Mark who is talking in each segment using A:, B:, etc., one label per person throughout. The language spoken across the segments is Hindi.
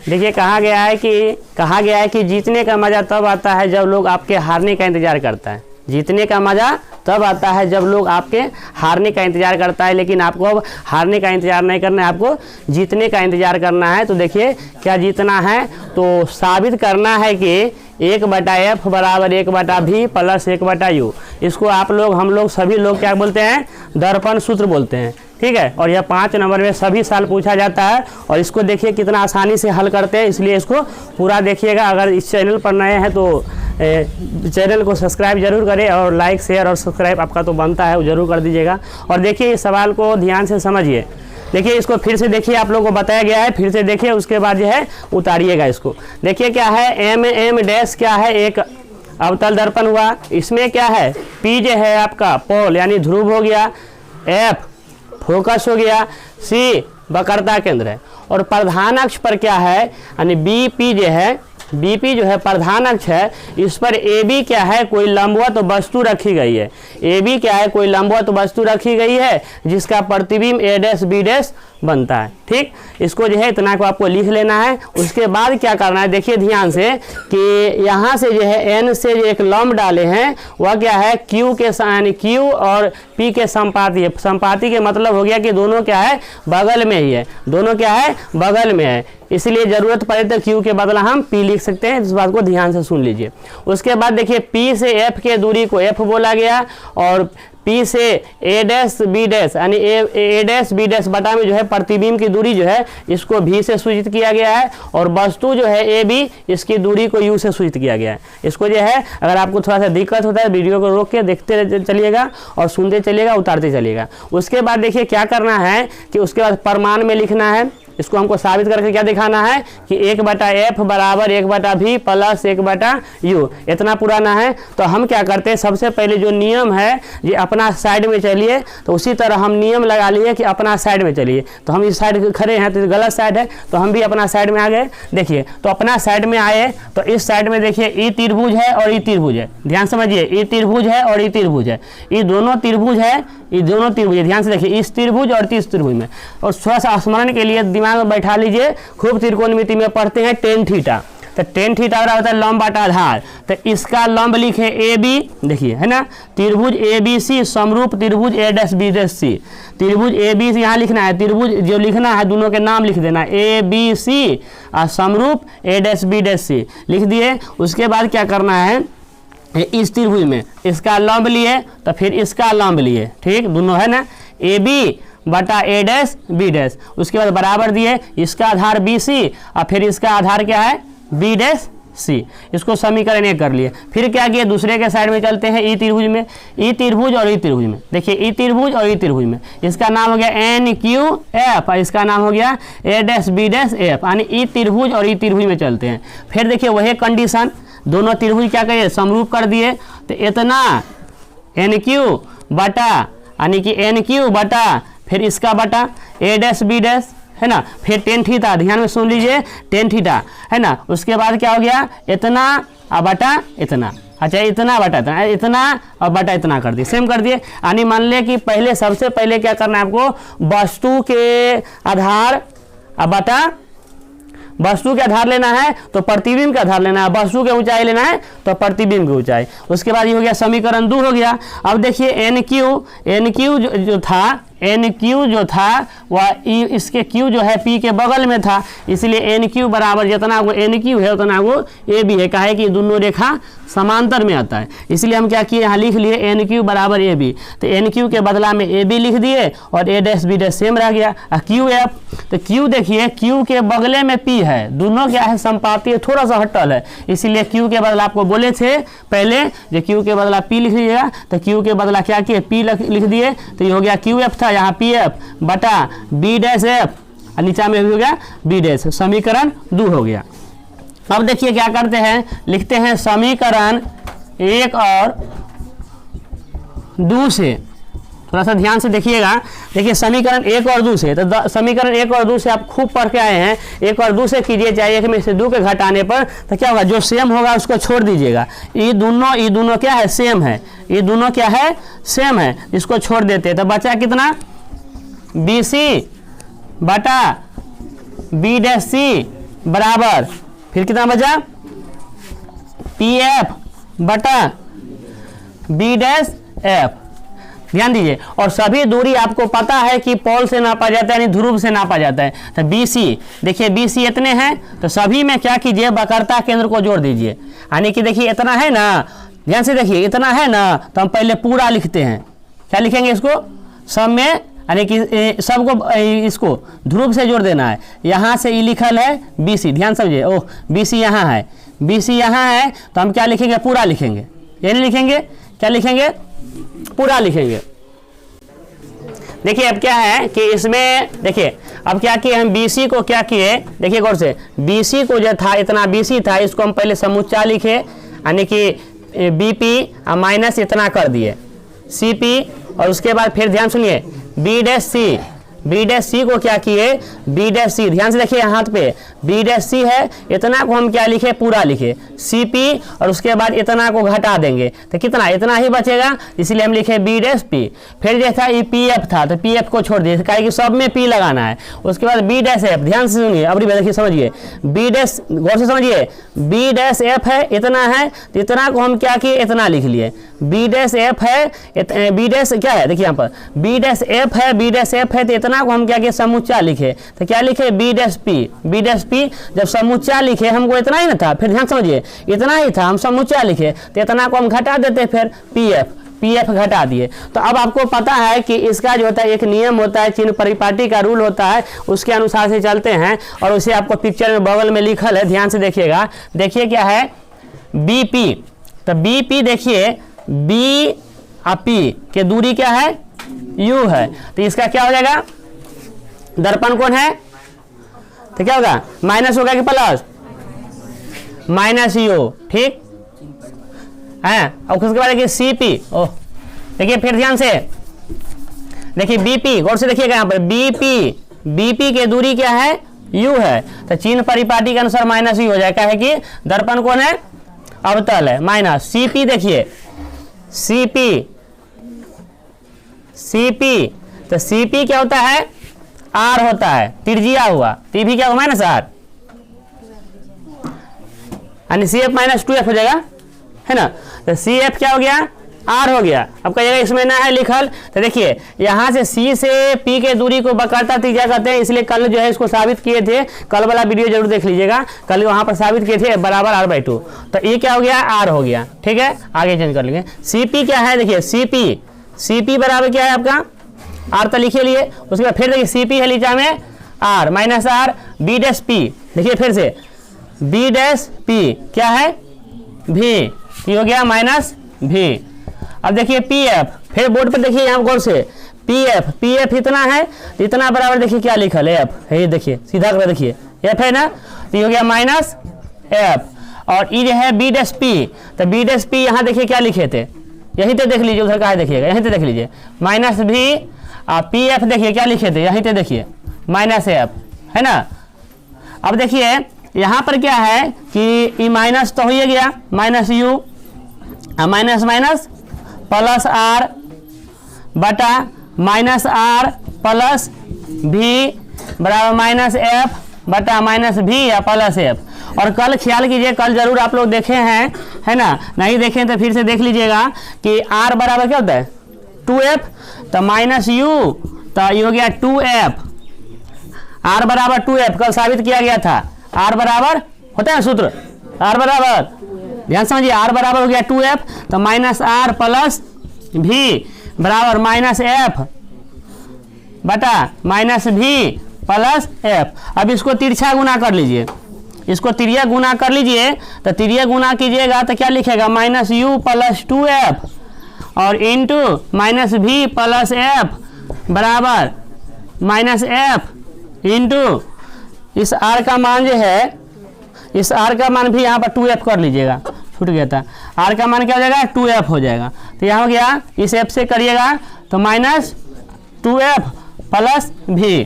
A: देखिए कहा गया है कि जीतने का मज़ा तब आता है जब लोग आपके हारने का इंतज़ार करता है। जीतने का मज़ा तब आता है जब लोग आपके हारने का इंतज़ार करता है, लेकिन आपको अब हारने का इंतज़ार नहीं करना है, आपको जीतने का इंतज़ार करना है। तो देखिए क्या जीतना है, तो साबित करना है कि 1/f बराबर 1/v प्लस 1/u। इसको हम लोग सभी लोग क्या बोलते हैं, दर्पण सूत्र बोलते हैं, ठीक है। और यह 5 नंबर में सभी साल पूछा जाता है और इसको देखिए कितना आसानी से हल करते हैं, इसलिए इसको पूरा देखिएगा। अगर इस चैनल पर नए हैं तो चैनल को सब्सक्राइब जरूर करें और लाइक शेयर और सब्सक्राइब आपका तो बनता है, वो जरूर कर दीजिएगा। और देखिए इस सवाल को ध्यान से समझिए। देखिए इसको फिर से देखिए, आप लोगों को बताया गया है, फिर से देखिए, उसके बाद जो है उतारिएगा इसको। देखिए क्या है, एम डैश क्या है, एक अवतल दर्पण हुआ। इसमें क्या है, पी जो है आपका पोल यानी ध्रुव हो गया, एफ फोकस हो गया, सी वक्रता केंद्र है। और प्रधान अक्ष पर क्या है, यानी बीपी जो है प्रधान अक्ष है। इस पर ए बी क्या है, कोई लंबवत वस्तु रखी गई है। ए बी क्या है, कोई लंबवत वस्तु रखी गई है जिसका प्रतिबिंब ए डैश बी डैश बनता है, ठीक। इसको जो है इतना को आपको लिख लेना है। उसके बाद क्या करना है, देखिए ध्यान से कि यहाँ से जो है एन से जो एक लंब डाले हैं वह क्या है, क्यू के यानी क्यू और पी के संपाती है। संपाती के मतलब हो गया कि दोनों क्या है, बगल में ही है, दोनों क्या है, बगल में है। इसलिए जरूरत पड़े तो क्यू के बदला हम पी लिख सकते हैं। इस बात को ध्यान से सुन लीजिए। उसके बाद देखिए पी से एफ के दूरी को एफ बोला गया और पी से ए डैश बी डैश यानी ए डैश बी डैश बटा में जो है प्रतिबिंब की दूरी जो है इसको भी से सूचित किया गया है। और वस्तु जो है ए बी, इसकी दूरी को यू से सूचित किया गया है। इसको जो है अगर आपको थोड़ा सा दिक्कत होता है वीडियो को रोक के देखते चलिएगा और सुनते चलिएगा, उतारते चलिएगा। उसके बाद देखिए क्या करना है कि उसके बाद परमाण में लिखना है। इसको हमको साबित करके क्या दिखाना है कि 1/f बराबर 1/v प्लस 1/u, इतना पुराना है। तो हम क्या करते हैं, सबसे पहले जो नियम है ये अपना साइड में चलिए, तो उसी तरह हम नियम लगा लिए कि अपना साइड में चलिए। तो हम इस साइड खड़े हैं तो गलत साइड है, तो हम भी अपना साइड में आ गए। देखिए तो अपना साइड में आए तो इस साइड में देखिए ई त्रिभुज है और ई त्रिभुज है, ध्यान समझिए, ई त्रिभुज है और ई त्रिभुज है, ये दोनों त्रिभुज है, ये दोनों त्रिभुज है। ध्यान से देखिए इस त्रिभुज और इस त्रिभुज में। और थोड़ा सा स्मरण के लिए दिमाग में बैठा लीजिए, खूब त्रिकोणमिति में पढ़ते हैं टेन थीटा। तो टेन थीटा होता है लंब बटा आधार, तो इसका लंब लिखे ए बी, देखिए है ना, त्रिभुज ए बी सी समरूप त्रिभुज ए डैश बी डैश सी। त्रिभुज ए बी सी यहाँ लिखना है, त्रिभुज जो लिखना है दोनों के नाम लिख देना, ए बी सी और समरूप ए डैश बी डैश सी लिख दिए। उसके बाद क्या करना है, इस त्रिभुज में इसका लंब लिए तो फिर इसका लंब लिए, ठीक, दोनों है ना, ए बी बटा ए डैश बी डैश। उसके बाद बराबर दिए, इसका आधार बी सी और फिर इसका आधार क्या है, बी डैश सी। इसको समीकरण 1 कर लिए। फिर क्या किए, दूसरे के साइड में चलते हैं, ई त्रिभुज में, ई त्रिभुज और ई त्रिभुज में। देखिए ई त्रिभुज और ई त्रिभुज में इसका नाम हो गया एन क्यू एफ और इसका नाम हो गया ए डैश बी डैश एफ, यानी ई त्रिभुज और ई त्रिभुज में चलते हैं। फिर देखिए वही कंडीशन, दोनों त्रिभुज क्या करिए, समरूप कर दिए। तो इतना एन क्यू बटा यानी कि एन क्यू बटा फिर इसका बटा ए डैश बी डैश है ना, फिर टेन थीटा, ध्यान में सुन लीजिए, टेन थीटा है ना। उसके बाद क्या हो गया, इतना और बटा इतना, अच्छा इतना बटा इतना, इतना और बटा इतना कर दिए, सेम कर दिए। यानी मान ले कि पहले सबसे पहले क्या करना है आपको, वस्तु के आधार और बटा वस्तु के आधार लेना है तो प्रतिबिंब का आधार लेना है, वस्तु के ऊंचाई लेना है तो प्रतिबिंब की ऊंचाई। उसके बाद ये हो गया समीकरण 2 हो गया। अब देखिए एन क्यू जो था, एन क्यू जो था वह इसके क्यू जो है पी के बगल में था, इसलिए एन क्यू बराबर जितना वो एन क्यू है उतना वो ए बी है। कहा है कि दोनों रेखा समांतर में आता है, इसलिए हम क्या किए, यहाँ लिख लिए एन क्यू बराबर ए बी। तो एन क्यू के बदला में ए बी लिख दिए और ए डैश बी डैश सेम रह गया। क्यू एफ, तो क्यू देखिए क्यू के बगले में पी है, दोनों क्या है, संपाती, थोड़ा सा हटल है, इसीलिए क्यू के बदला आपको बोले थे पहले जो क्यू के बदला पी लिख लीजिएगा। तो क्यू के बदला क्या किए, पी लिख दिए। तो ये हो गया क्यू एफ था, यहाँ पी एफ बटा बी डैश एफ, नीचा में हो गया बी डैश। समीकरण 2 हो गया। अब देखिए क्या करते हैं, लिखते हैं समीकरण 1 और 2 से, थोड़ा सा ध्यान से देखिएगा। देखिए समीकरण 1 और 2 से, तो समीकरण 1 और 2 से आप खूब पढ़ के आए हैं, 1 और 2 से कीजिए, चाहे 1 में से 2 के घटाने पर तो क्या होगा, जो सेम होगा उसको छोड़ दीजिएगा। ये दोनों क्या है, सेम है, ये दोनों क्या है, सेम है, इसको छोड़ देते हैं। तो बचा कितना, बी सी बटा बी डैश सी बराबर फिर कितना बचा, पी एफ बटा बी डैश एफ। ध्यान दीजिए, और सभी दूरी आपको पता है कि पोल से नापा जाता है, यानी ध्रुव से नापा जाता है। तो बी सी, देखिए बी सी इतने हैं, तो सभी में क्या कीजिए, वक्रता केंद्र को जोड़ दीजिए। यानी कि देखिए इतना है ना, ध्यान से देखिए इतना है ना, तो हम पहले पूरा लिखते हैं। क्या लिखेंगे इसको, सब में, यानी कि सबको इसको ध्रुव से जोड़ देना है। यहाँ से ई लिखल है बी सी, ध्यान समझिए, ओह बी सी यहाँ है, बी सी यहाँ है, तो हम क्या लिखेंगे, पूरा लिखेंगे। ये नहीं लिखेंगे, क्या लिखेंगे, पूरा लिखेंगे। देखिए अब क्या है कि इसमें देखिए अब क्या किए हम, BC को क्या किए, देखिए गौर से, BC को जो था इतना BC था, इसको हम पहले समुच्चा लिखे, यानी कि BP माइनस इतना कर दिए CP, और उसके बाद फिर ध्यान सुनिए B dash C, B dash C को क्या किए, B डैश C, ध्यान से देखिए हाथ पे B डैश C है, इतना को हम क्या लिखे, पूरा लिखे CP, और उसके बाद इतना को घटा देंगे तो कितना, इतना ही बचेगा, इसलिए हम लिखे B डैश P। फिर जैसा ये PF था तो PF को छोड़ दिए, कहे कि सब में P लगाना है। उसके बाद B डैश F, ध्यान से सुनिए, अब देखिए समझिए, B डैश, गौर से समझिए, B डैश F है, इतना है, तो इतना को हम क्या किए, इतना लिख लिए। B डैश F है, B डैश क्या है, देखिए यहाँ पर B डैश F है, B डैश F है, तो इतना को हम क्या किए, समुच्चा लिखे। तो क्या लिखे, B dash P, B dash P। जब समुच्चा लिखे हमको इतना ही ना था, फिर ध्यान समझिए इतना ही था, हम समुच्चा लिखे तो इतना को हम घटा देते, फिर PF घटा दिए। तो अब आपको पता है कि इसका जो होता है एक नियम होता है, चिन्ह परिपाटी का रूल होता है, उसके अनुसार से चलते हैं, और उसे आपको पिक्चर में बगल में लिखल है, ध्यान से देखिएगा। देखिए क्या है, BP, तो BP देखिए B और P के दूरी क्या है, U है, तो इसका क्या हो जाएगा, दर्पण कोण है, तो क्या होगा, माइनस होगा कि प्लस, माइनस U, ठीक है। और उसके बाद देखिए CP, ओह देखिए फिर ध्यान से देखिए BP, गौर से देखिएगा यहाँ पर BP के दूरी क्या है, U है, तो चिन्ह परिपाटी के अनुसार माइनस U हो जाएगा, है कि दर्पण कौन है, अवतल है, माइनस CP, देखिए CP, तो CP क्या होता है, R होता है, त्रिज्या हुआ, तो भी क्या हुआ, माइनस R, यानी CF माइनस 2F हो जाएगा, है ना। तो CF क्या हो गया, R हो गया। अब कहिएगा इसमें ना है लिखल, तो देखिए यहाँ से C से P के दूरी को वक्रता त्रिज्या कहते हैं, इसलिए कल जो है इसको साबित किए थे, कल वाला वीडियो जरूर देख लीजिएगा, कल वहाँ पर साबित किए थे, बराबर R/2। तो ये क्या हो गया, R हो गया, ठीक है। आगे चेंज कर लेंगे। CP क्या है, देखिए CP बराबर क्या है आपका, R तो लिखे लिए, उसके बाद फिर देखिए CP है नीचा में R minus R, B dash P, देखिए फिर से B डैश P क्या है, V, ये हो गया माइनस V। अब देखिए PF, फिर बोर्ड पर देखिए यहाँ गौर से PF इतना है, तो इतना बराबर देखिए क्या लिखल है, F है, ये देखिए सीधा कर देखिए F है ना, तो ये हो गया माइनस F। और ये जो है B डैश P, तो B डैश P यहाँ देखिए क्या लिखे थे, यहीं पे देख लीजिए, उधर कहाँ देखिएगा, यहीं पे देख लीजिए माइनस V, और PF देखिए क्या लिखे थे, यहीं पे देखिए माइनस F, है ना। अब देखिए यहाँ पर क्या है कि ई माइनस तो हो ही गया, minus U, minus minus plus R बटा माइनस R प्लस V बराबर माइनस F बटा माइनस V या प्लस F। और कल ख्याल कीजिए, कल जरूर आप लोग देखे हैं, है ना, नहीं देखें तो फिर से देख लीजिएगा कि R बराबर क्या होता है, 2F, तो माइनस U, तो ये हो गया 2F, R बराबर 2F, कल साबित किया गया था, R बराबर होता है सूत्र, R बराबर, ध्यान समझिए, R बराबर हो गया 2F, तो माइनस R प्लस V बराबर माइनस F बटा माइनस V प्लस F। अब इसको तिरछा गुना कर लीजिए, इसको तिरिया गुना कर लीजिए, तो तिरिया गुना कीजिएगा तो क्या लिखेगा, माइनस U प्लस 2F और into minus V plus F बराबर माइनस F इंटू इस R का मान जो है, इस R का मान भी यहाँ पर 2F कर लीजिएगा, छूट गया था, R का मान क्या हो जाएगा, 2F हो जाएगा। तो यहाँ हो गया, इस F से करिएगा तो माइनस 2F प्लस V।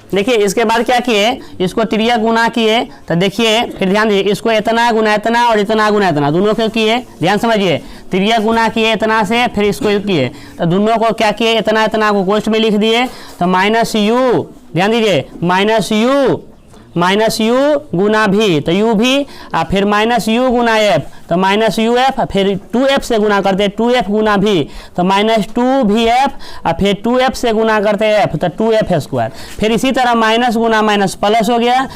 A: देखिए इसके बाद क्या किए, इसको त्रिया गुना किए, तो देखिए फिर ध्यान दीजिए, इसको इतना गुना इतना और इतना गुना इतना, दोनों को किए, ध्यान समझिए, त्रिया गुना किए इतना से, फिर इसको किए, तो दोनों को क्या किए, इतना इतना को कोष्ठ में लिख दिए, तो माइनस U ध्यान दीजिए, माइनस यू गुना भी, तो यू भी, फिर माइनस यू गुना एफ, तो माइनस यू एफ, फिर 2f से गुना करते हैं 2f गुना भी, तो माइनस 2vf, और फिर 2f से गुना करते हैं f, तो 2f स्क्वायर। फिर इसी तरह माइनस गुना माइनस प्लस हो गया,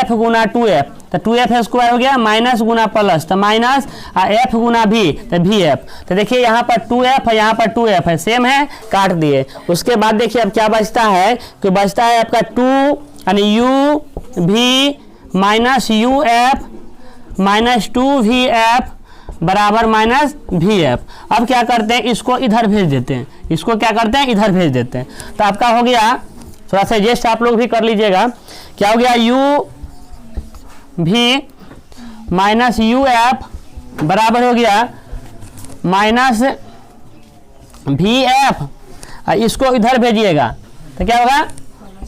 A: f गुना 2f, तो 2f स्क्वायर हो गया, माइनस गुना प्लस, तो माइनस, f गुना भी, तो vf। तो देखिए यहाँ पर 2f है, यहाँ पर 2f है, सेम है, काट दिए। उसके बाद देखिए अब क्या बचता है, कि बचता है आपका 2 यानी यू भी minus U F minus 2vf बराबर माइनस vf। अब क्या करते हैं, इसको इधर भेज देते हैं, इसको क्या करते हैं, इधर भेज देते हैं। तो आपका हो गया, थोड़ा सा एडजस्ट आप लोग भी कर लीजिएगा, क्या हो गया, u भी माइनस यू एफ बराबर हो गया माइनस vf, इसको इधर भेजिएगा तो क्या होगा,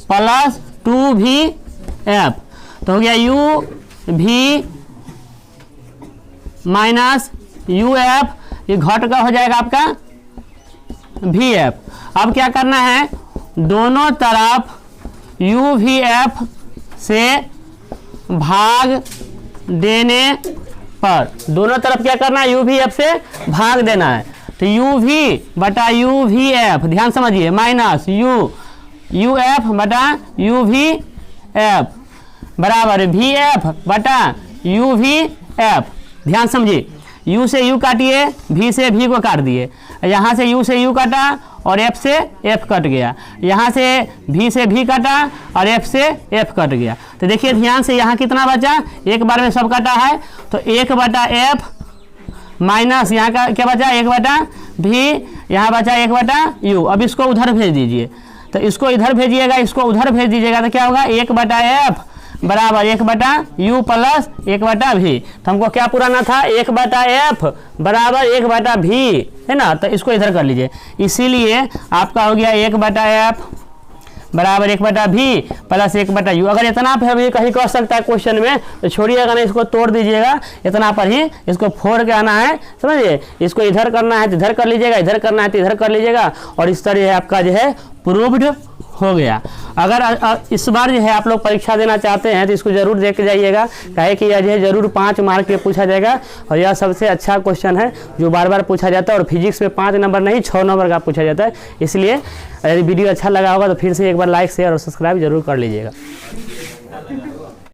A: प्लस 2vf। तो हो गया u भी माइनस यू एफ, ये घट का हो जाएगा आपका vf। अब क्या करना है, दोनों तरफ uvf से भाग देने पर, दोनों तरफ क्या करना है, uvf से भाग देना है। तो uv बटा uvf, ध्यान समझिए, माइनस uf बटा uvf बराबर vf बटा uvf। ध्यान समझिए, u से u काटिए, v से v को काट दिए, यहाँ से u से u काटा और f से f कट गया, यहाँ से v से v काटा और f से f कट गया। तो देखिए ध्यान से, यहाँ कितना बचा, एक बार में सब काटा है, तो 1 बटा f माइनस यहाँ का क्या बचा, 1 बटा v, यहाँ बचा 1 बटा u। अब इसको उधर भेज दीजिए, तो इसको इधर भेजिएगा, इसको उधर भेज दीजिएगा, तो क्या होगा, 1 बटा f बराबर 1 बटा u प्लस 1 बटा v। तो हमको क्या पुराना था, 1 बटा f बराबर 1 बटा v, है ना, तो इसको इधर कर लीजिए। इसीलिए आपका हो गया 1 बटा f बराबर 1 बटा v प्लस 1 बटा u। अगर इतना पर भी कहीं कर सकता है क्वेश्चन में, तो छोड़िएगा नहीं, इसको तोड़ दीजिएगा, इतना पर ही इसको फोड़ के आना है, समझिए। इसको इधर करना है तो इधर कर लीजिएगा, इधर करना है तो इधर कर लीजिएगा, और इस तरह आपका जो है प्रूव्ड हो गया। अगर इस बार जो है आप लोग परीक्षा देना चाहते हैं तो इसको जरूर देख के जाइएगा, काहे कि यह जो है जरूर 5 मार्क पे पूछा जाएगा, और यह सबसे अच्छा क्वेश्चन है जो बार बार पूछा जाता है, और फिजिक्स में 5 नंबर नहीं 6 नंबर का पूछा जाता है। इसलिए यदि वीडियो अच्छा लगा होगा तो फिर से एक बार लाइक शेयर और सब्सक्राइब जरूर कर लीजिएगा।